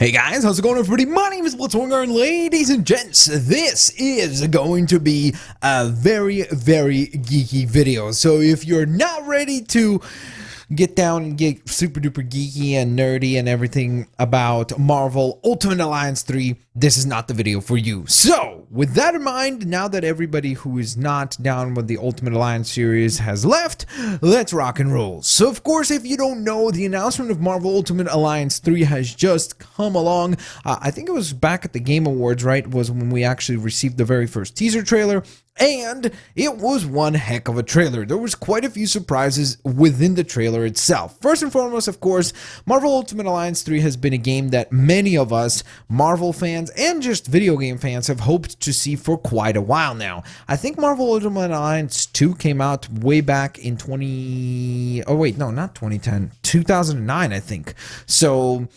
Hey guys, how's it going everybody? My name is Blitzwinger, and ladies and gents, this is going to be a very geeky video. So if you're not ready to get down and get super duper geeky and nerdy and everything about Marvel Ultimate Alliance 3, this is not the video for you. So with that in mind, now that everybody who is not down with the Ultimate Alliance series has left, let's rock and roll. So of course, if you don't know, the announcement of Marvel Ultimate Alliance 3 has just come along. I think it was back at the Game Awards, right? Was when we actually received the very first teaser trailer. And it was one heck of a trailer. There was quite a few surprises within the trailer itself. First and foremost, of course, Marvel Ultimate Alliance 3 has been a game that many of us, Marvel fans and just video game fans, have hoped to see for quite a while now. I think Marvel Ultimate Alliance 2 came out way back in 2009, I think. So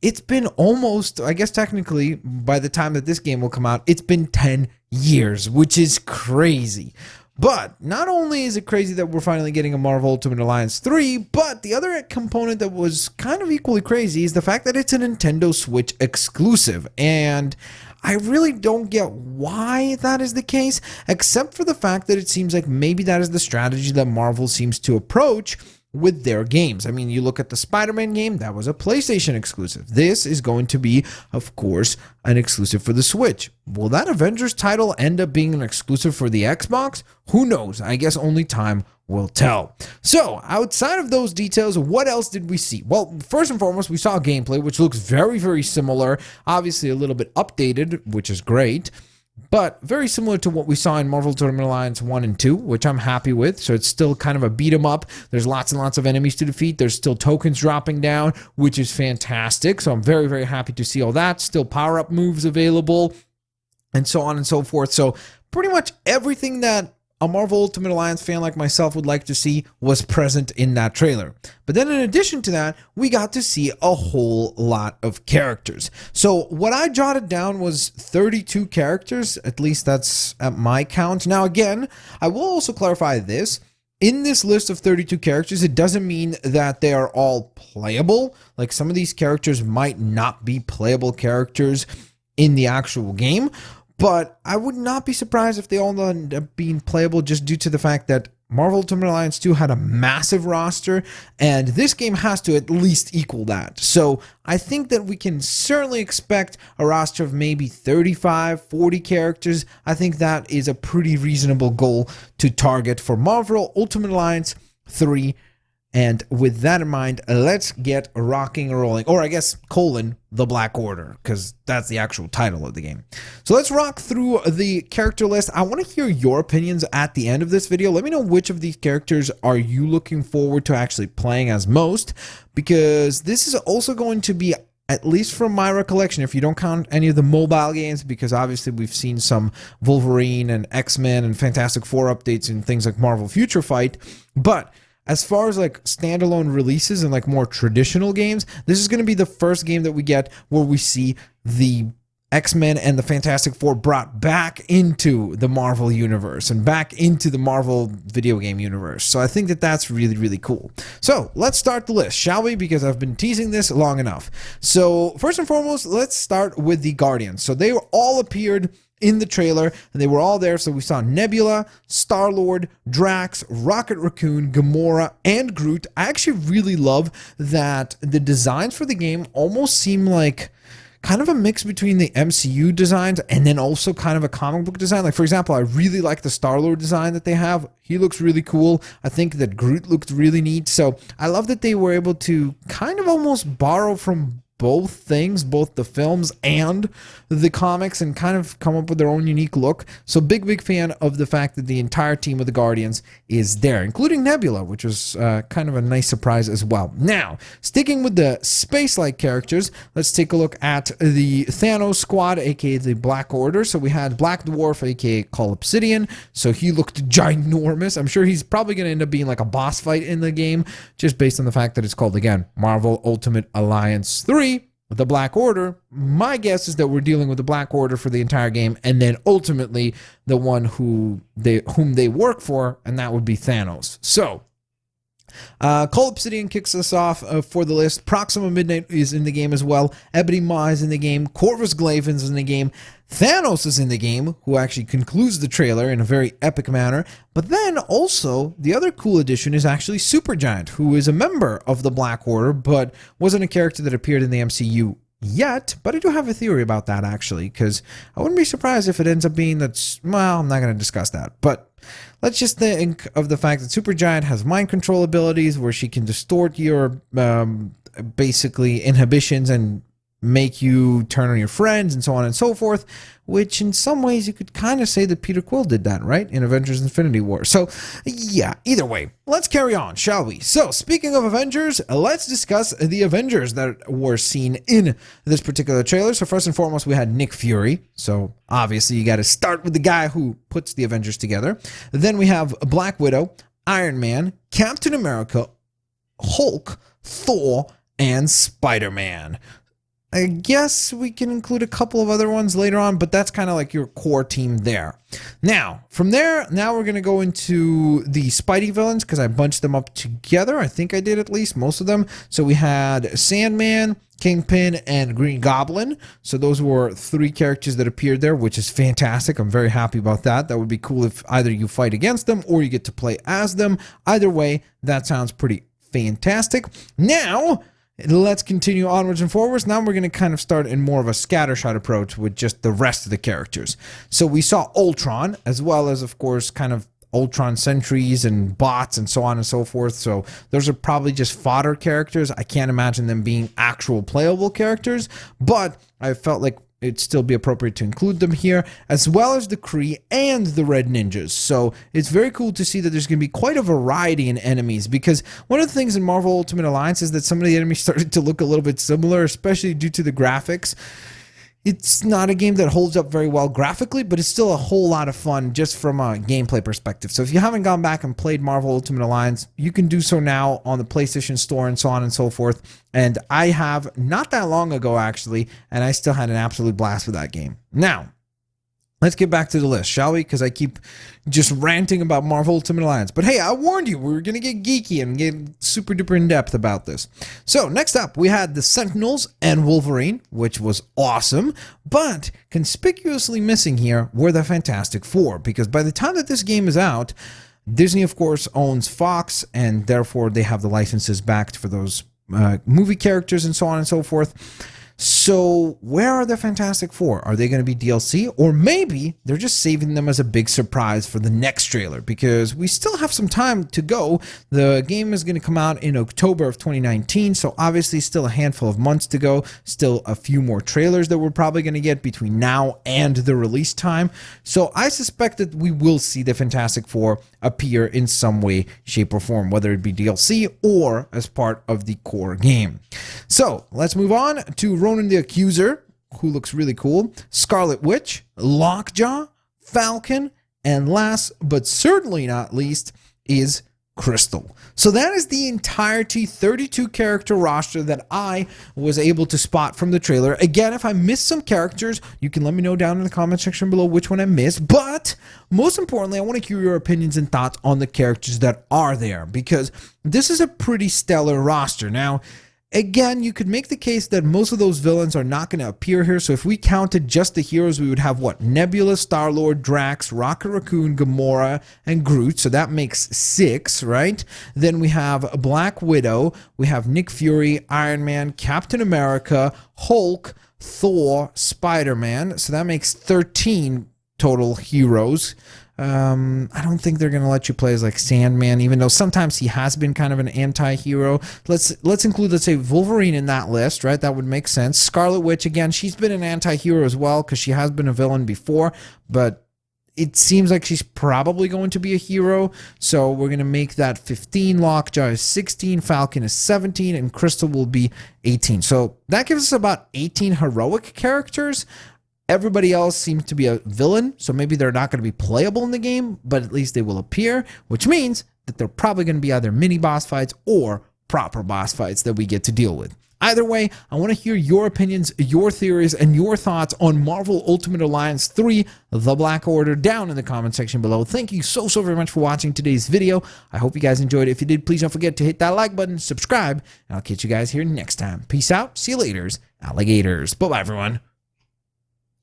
it's been almost, I guess technically, by the time that this game will come out, it's been 10 years, which is crazy. But not only is it crazy that we're finally getting a Marvel Ultimate Alliance 3, but the other component that was kind of equally crazy is the fact that it's a Nintendo Switch exclusive. And I really don't get why that is the case, except for the fact that it seems like maybe that is the strategy that Marvel seems to approach with their games. I mean, you look at the Spider-Man game, that was a PlayStation exclusive. This is going to be, of course, an exclusive for the Switch. Will that Avengers title end up being an exclusive for the Xbox? Who knows? I guess only time will tell. So, outside of those details, what else did we see? Well, first and foremost, we saw gameplay, which looks very similar. Obviously, a little bit updated, which is great, but very similar to what we saw in Marvel Ultimate Alliance 1 and 2, which I'm happy with. So it's still kind of a beat 'em up. There's lots and lots of enemies to defeat. There's still tokens dropping down, which is fantastic. So I'm very happy to see all that. Still power-up moves available, and so on and so forth. So pretty much everything that a Marvel Ultimate Alliance fan like myself would like to see was present in that trailer. But then in addition to that, we got to see a whole lot of characters. So what I jotted down was 32 characters, at least that's at my count. Now again, I will also clarify this. In this list of 32 characters, it doesn't mean that they are all playable. Like some of these characters might not be playable characters in the actual game. But I would not be surprised if they all end up being playable just due to the fact that Marvel Ultimate Alliance 2 had a massive roster, and this game has to at least equal that. So I think that we can certainly expect a roster of maybe 35, 40 characters. I think that is a pretty reasonable goal to target for Marvel Ultimate Alliance 3. And with that in mind, let's get rocking and rolling. Or I guess, the Black Order, because that's the actual title of the game. So let's rock through the character list. I want to hear your opinions at the end of this video. Let me know which of these characters are you looking forward to actually playing as most, because this is also going to be, at least from my recollection, if you don't count any of the mobile games, because obviously we've seen some Wolverine and X-Men and Fantastic Four updates and things like Marvel Future Fight, but as far as like standalone releases and like more traditional games, this is going to be the first game that we get where we see the X-Men and the Fantastic Four brought back into the Marvel universe and back into the Marvel video game universe. So I think that that's really cool. So let's start the list, shall we? Because I've been teasing this long enough. So first and foremost, let's start with the Guardians. So they all appeared in the trailer, and they were all there. So we saw Nebula, Star-Lord, Drax, Rocket Raccoon, Gamora, and Groot. I actually really love that the designs for the game almost seem like kind of a mix between the MCU designs and then also kind of a comic book design. Like, for example, I really like the Star-Lord design that they have. He looks really cool. I think that Groot looked really neat. So I love that they were able to kind of almost borrow from both things, both the films and the comics, and kind of come up with their own unique look. So big fan of the fact that the entire team of the Guardians is there, including Nebula, which was kind of a nice surprise as well. Now, sticking with the space-like characters, let's take a look at the Thanos squad, aka the Black Order. So we had Black Dwarf, aka Call Obsidian. So he looked ginormous. I'm sure he's probably going to end up being like a boss fight in the game, just based on the fact that it's called, again, Marvel Ultimate Alliance 3. With the Black Order, my guess is that we're dealing with the Black Order for the entire game, and then ultimately the one whom they work for, and that would be Thanos. So Cole Obsidian kicks us off for the list. Proxima Midnight is in the game as well. Ebony Maw is in the game. Corvus Glaiven is in the game. Thanos is in the game, who actually concludes the trailer in a very epic manner. But then also, the other cool addition is actually Supergiant, who is a member of the Black Order, but wasn't a character that appeared in the MCU yet. But I do have a theory about that, actually, because I wouldn't be surprised if it ends up being that's, well, I'm not going to discuss that. But let's just think of the fact that Supergiant has mind control abilities where she can distort your basically inhibitions and make you turn on your friends and so on and so forth, which in some ways you could kind of say that Peter Quill did that, right? In Avengers Infinity War. So yeah, either way, let's carry on, shall we? So speaking of Avengers, let's discuss the Avengers that were seen in this particular trailer. So first and foremost, we had Nick Fury. So obviously you got to start with the guy who puts the Avengers together. Then we have Black Widow, Iron Man, Captain America, Hulk, Thor, and Spider-Man. I guess we can include a couple of other ones later on, but that's kind of like your core team there. Now, from there, now we're going to go into the Spidey villains because I bunched them up together. I think I did at least most of them. So we had Sandman, Kingpin, and Green Goblin. So those were 3 characters that appeared there, which is fantastic. I'm very happy about that. That would be cool if either you fight against them or you get to play as them. Either way, that sounds pretty fantastic. Now, let's continue onwards and forwards. Now we're going to kind of start in more of a scattershot approach with just the rest of the characters. So we saw Ultron, as well as, of course, kind of Ultron sentries and bots and so on and so forth. So those are probably just fodder characters. I can't imagine them being actual playable characters, but I felt like it'd still be appropriate to include them here, as well as the Kree and the Red Ninjas. So it's very cool to see that there's going to be quite a variety in enemies, because one of the things in Marvel Ultimate Alliance is that some of the enemies started to look a little bit similar, especially due to the graphics. It's not a game that holds up very well graphically, but it's still a whole lot of fun just from a gameplay perspective. So if you haven't gone back and played Marvel Ultimate Alliance, you can do so now on the PlayStation Store and so on and so forth. And I have not that long ago, actually, and I still had an absolute blast with that game. Now, let's get back to the list, shall we? Because I keep just ranting about Marvel Ultimate Alliance. But hey, I warned you, we were going to get geeky and get super duper in depth about this. So next up, we had the Sentinels and Wolverine, which was awesome. But conspicuously missing here were the Fantastic Four, because by the time that this game is out, Disney, of course, owns Fox, and therefore they have the licenses backed for those movie characters and so on and so forth. So where are the Fantastic Four? Are they going to be DLC? Or maybe they're just saving them as a big surprise for the next trailer, because we still have some time to go. The game is going to come out in October of 2019, so obviously still a handful of months to go. Still a few more trailers that we're probably going to get between now and the release time. So I suspect that we will see the Fantastic Four appear in some way, shape, or form, whether it be DLC or as part of the core game. So let's move on to Ronan the Accuser, who looks really cool, Scarlet Witch, Lockjaw, Falcon, and last but certainly not least is Crystal. So that is the entirety 32 character roster that I was able to spot from the trailer. Again, if I missed some characters, you can let me know down in the comment section below which one I missed. But most importantly, I want to hear your opinions and thoughts on the characters that are there, because this is a pretty stellar roster. Now, again, you could make the case that most of those villains are not going to appear here. So if we counted just the heroes, we would have what? Nebula, Star-Lord, Drax, Rocket Raccoon, Gamora, and Groot. So that makes 6, right? Then we have Black Widow. We have Nick Fury, Iron Man, Captain America, Hulk, Thor, Spider-Man. So that makes 13 total heroes. I don't think they're going to let you play as like Sandman, even though sometimes he has been kind of an anti-hero. Let's include, let's say, Wolverine in that list, right? That would make sense. Scarlet Witch, again, she's been an anti-hero as well because she has been a villain before, but it seems like she's probably going to be a hero. So we're going to make that 15. Lockjaw is 16. Falcon is 17. And Crystal will be 18. So that gives us about 18 heroic characters. Everybody else seems to be a villain, so maybe they're not going to be playable in the game, but at least they will appear, which means that they're probably going to be either mini boss fights or proper boss fights that we get to deal with. Either way, I want to hear your opinions, your theories, and your thoughts on Marvel Ultimate Alliance 3, The Black Order, down in the comment section below. Thank you so very much for watching today's video. I hope you guys enjoyed it. If you did, please don't forget to hit that like button, subscribe, and I'll catch you guys here next time. Peace out. See you later, alligators. Bye-bye, everyone.